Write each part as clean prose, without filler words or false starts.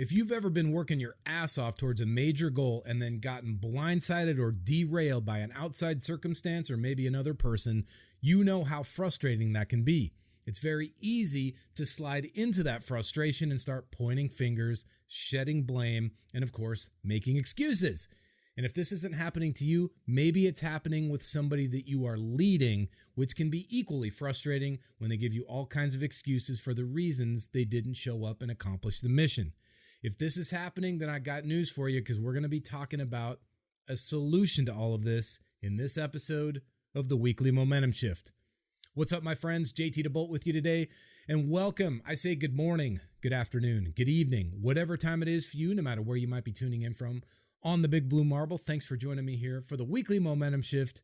If you've ever been working your ass off towards a major goal and then gotten blindsided or derailed by an outside circumstance or maybe another person, you know how frustrating that can be. It's very easy to slide into that frustration and start pointing fingers, shedding blame, and of course, making excuses. And if this isn't happening to you, maybe it's happening with somebody that you are leading, which can be equally frustrating when they give you all kinds of excuses for the reasons they didn't show up and accomplish the mission. If this is happening, then I got news for you because we're going to be talking about a solution to all of this in this episode of the Weekly Momentum Shift. What's up, my friends? JT DeBolt with you today, and welcome. I say good morning, good afternoon, good evening, whatever time it is for you, no matter where you might be tuning in from on the Big Blue Marble. Thanks for joining me here for the Weekly Momentum Shift,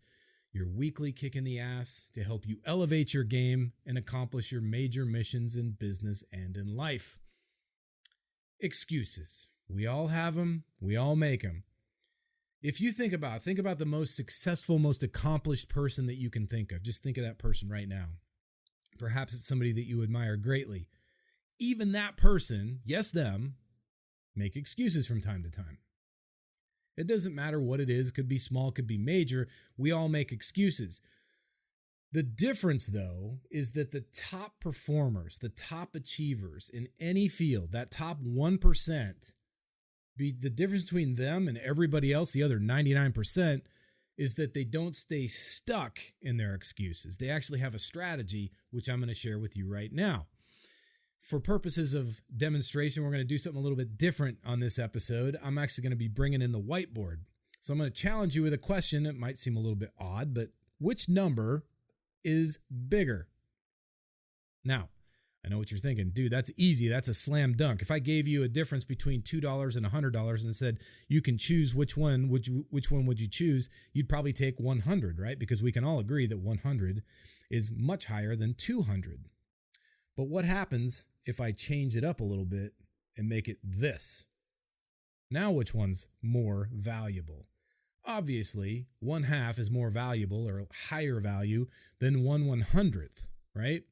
your weekly kick in the ass to help you elevate your game and accomplish your major missions in business and in life. Excuses. We all have them. We all make them. If you think about the most successful, most accomplished person that you can think of. Just think of that person right now. Perhaps it's somebody that you admire greatly. Even that person, yes, them, make excuses from time to time. It doesn't matter what it is. It could be small, it could be major. We all make excuses. The difference, though, is that the top performers, the top achievers in any field, that top 1%, the difference between them and everybody else, the other 99%, is that they don't stay stuck in their excuses. They actually have a strategy, which I'm going to share with you right now. For purposes of demonstration, we're going to do something a little bit different on this episode. I'm actually going to be bringing in the whiteboard. So I'm going to challenge you with a question. It might seem a little bit odd, but which number is bigger? Now, I know what you're thinking. Dude, that's easy. That's a slam dunk. If I gave you a difference between $2 and $100 and said you can choose which one would you choose, you'd probably take 100, right? Because we can all agree that 100 is much higher than 200. But what happens if I change it up a little bit and make it this? Now which one's more valuable? Obviously, 1/2 is more valuable or higher value than 1/100th, right?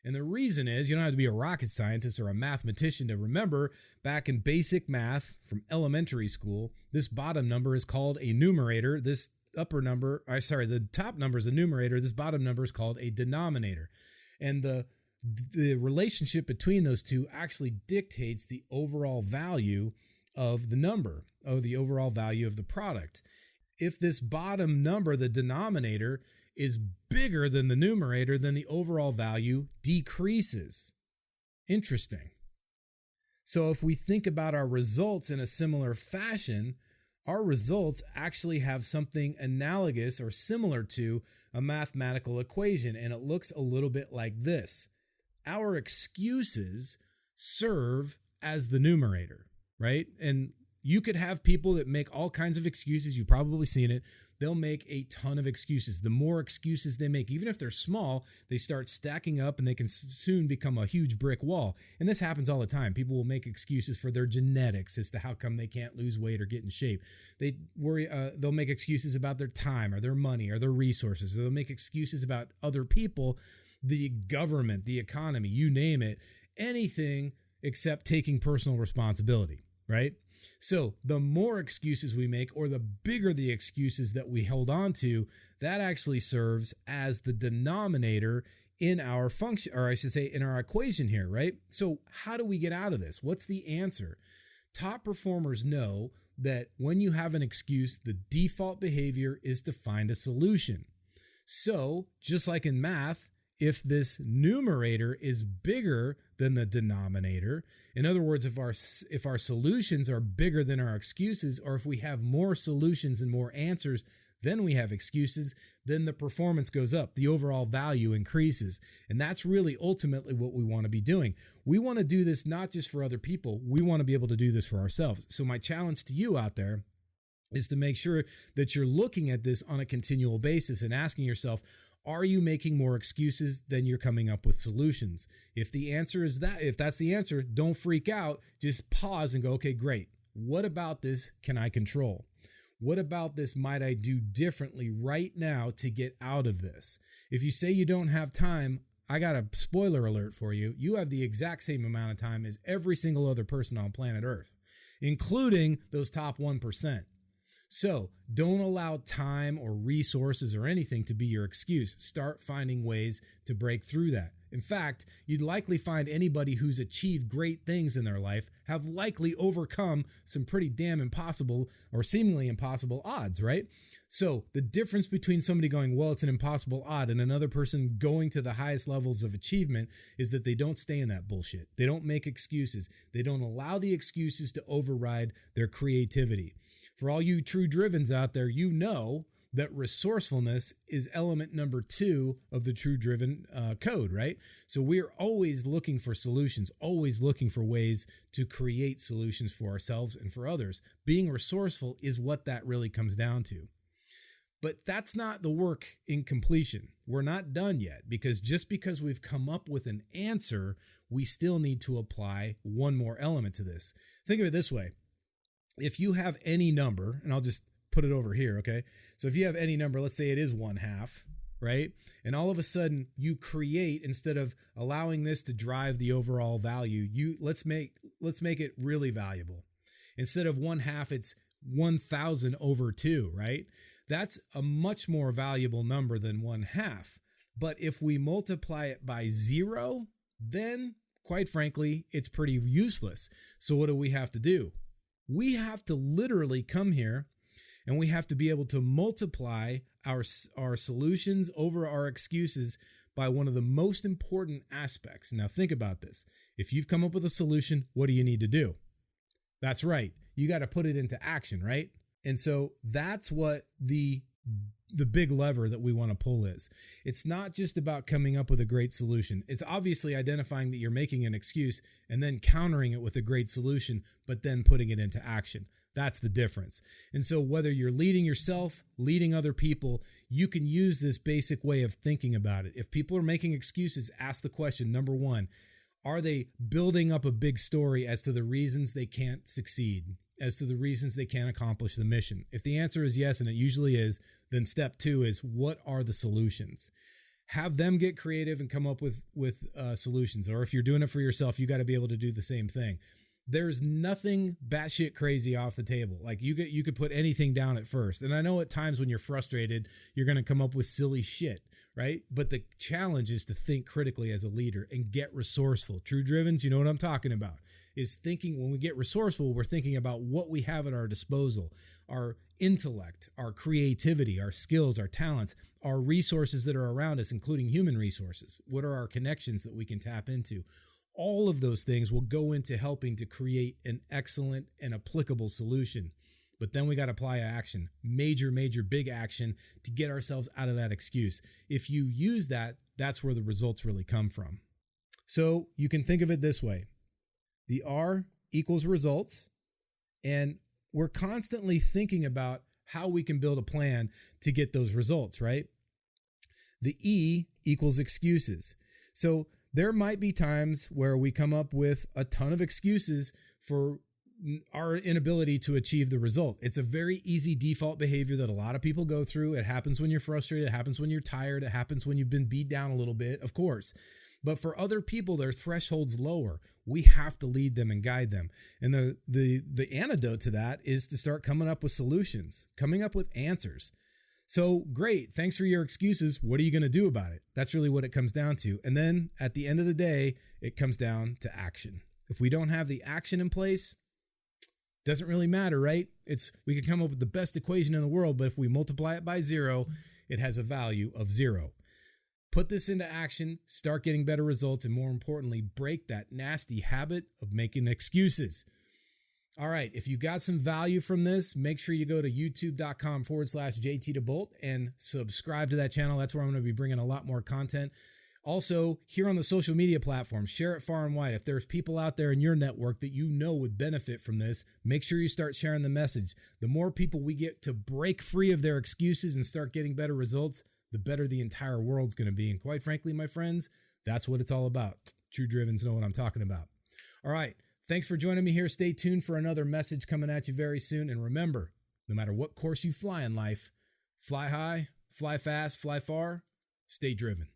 And the reason is you don't have to be a rocket scientist or a mathematician to remember back in basic math from elementary school, this bottom number is called a numerator. The top number is a numerator. This bottom number is called a denominator. And the relationship between those two actually dictates the overall value of the number, or the overall value of the product. If this bottom number, the denominator, is bigger than the numerator, then the overall value decreases. Interesting. So if we think about our results in a similar fashion, our results actually have something analogous or similar to a mathematical equation, and it looks a little bit like this. Our excuses serve as the numerator, right? And you could have people that make all kinds of excuses. You've probably seen it. They'll make a ton of excuses. The more excuses they make, even if they're small, they start stacking up and they can soon become a huge brick wall. And this happens all the time. People will make excuses for their genetics as to how come they can't lose weight or get in shape. They'll make excuses about their time or their money or their resources. They'll make excuses about other people, the government, the economy, you name it, anything except taking personal responsibility, right? So the more excuses we make, or the bigger the excuses that we hold on to, that actually serves as the denominator in our function, or I should say in our equation here, right? So how do we get out of this? What's the answer? Top performers know that when you have an excuse, the default behavior is to find a solution. So just like in math, if this numerator is bigger than the denominator, in other words, if our solutions are bigger than our excuses, or if we have more solutions and more answers than we have excuses, then the performance goes up. The overall value increases. And that's really ultimately what we want to be doing. We want to do this not just for other people. We want to be able to do this for ourselves. So my challenge to you out there is to make sure that you're looking at this on a continual basis and asking yourself, are you making more excuses than you're coming up with solutions? If the answer is that, if that's the answer, don't freak out. Just pause and go, okay, great. What about this can I control? What about this might I do differently right now to get out of this? If you say you don't have time, I got a spoiler alert for you. You have the exact same amount of time as every single other person on planet Earth, including those top 1%. So don't allow time or resources or anything to be your excuse. Start finding ways to break through that. In fact, you'd likely find anybody who's achieved great things in their life have likely overcome some pretty damn impossible or seemingly impossible odds, right? So the difference between somebody going, well, it's an impossible odd, and another person going to the highest levels of achievement is that they don't stay in that bullshit. They don't make excuses. They don't allow the excuses to override their creativity. For all you true drivens out there, you know that resourcefulness is element number 2 of the true driven code, right? So we're always looking for solutions, always looking for ways to create solutions for ourselves and for others. Being resourceful is what that really comes down to. But that's not the work in completion. We're not done yet, because just because we've come up with an answer, we still need to apply one more element to this. Think of it this way. If you have any number, and I'll just put it over here, okay? So if you have any number, let's say it is 1/2, right? And all of a sudden you create, instead of allowing this to drive the overall value, let's make it really valuable. Instead of 1/2, it's 1,000 over 2, right? That's a much more valuable number than 1/2. But if we multiply it by 0, then quite frankly, it's pretty useless. So what do we have to do? We have to literally come here and we have to be able to multiply our solutions over our excuses by one of the most important aspects. Now think about this. If you've come up with a solution, what do you need to do? That's right. You got to put it into action, right? And so that's what the big lever that we want to pull is. It's not just about coming up with a great solution. It's obviously identifying that you're making an excuse and then countering it with a great solution, but then putting it into action. That's the difference. And so whether you're leading yourself, leading other people, you can use this basic way of thinking about it. If people are making excuses, ask the question, number 1, are they building up a big story as to the reasons they can't succeed, as to the reasons they can't accomplish the mission? If the answer is yes, and it usually is, then step 2 is, what are the solutions? Have them get creative and come up with solutions. Or if you're doing it for yourself, you got to be able to do the same thing. There's nothing batshit crazy off the table. Like you could put anything down at first. And I know at times when you're frustrated, you're going to come up with silly shit, right? But the challenge is to think critically as a leader and get resourceful. True drivens, you know what I'm talking about, is thinking. When we get resourceful, we're thinking about what we have at our disposal, our intellect, our creativity, our skills, our talents, our resources that are around us, including human resources. What are our connections that we can tap into? All of those things will go into helping to create an excellent and applicable solution. But then we got to apply action, major, big action to get ourselves out of that excuse. If you use that, that's where the results really come from. So you can think of it this way. The R equals results, and we're constantly thinking about how we can build a plan to get those results, right? The E equals excuses. So there might be times where we come up with a ton of excuses for our inability to achieve the result. It's a very easy default behavior that a lot of people go through. It happens when you're frustrated. It happens when you're tired. It happens when you've been beat down a little bit, of course. But for other people, their threshold's lower. We have to lead them and guide them. And the antidote to that is to start coming up with solutions, coming up with answers. So great. Thanks for your excuses. What are you going to do about it? That's really what it comes down to. And then at the end of the day, it comes down to action. If we don't have the action in place, doesn't really matter, right? We can come up with the best equation in the world, but if we multiply it by 0, it has a value of 0. Put this into action, start getting better results, and more importantly, break that nasty habit of making excuses. All right, if you got some value from this, make sure you go to youtube.com/JTDeBolt and subscribe to that channel. That's where I'm going to be bringing a lot more content. Also, here on the social media platforms, share it far and wide. If there's people out there in your network that you know would benefit from this, make sure you start sharing the message. The more people we get to break free of their excuses and start getting better results, the better the entire world's going to be. And quite frankly, my friends, that's what it's all about. True drivens know what I'm talking about. All right. Thanks for joining me here. Stay tuned for another message coming at you very soon. And remember, no matter what course you fly in life, fly high, fly fast, fly far, stay driven.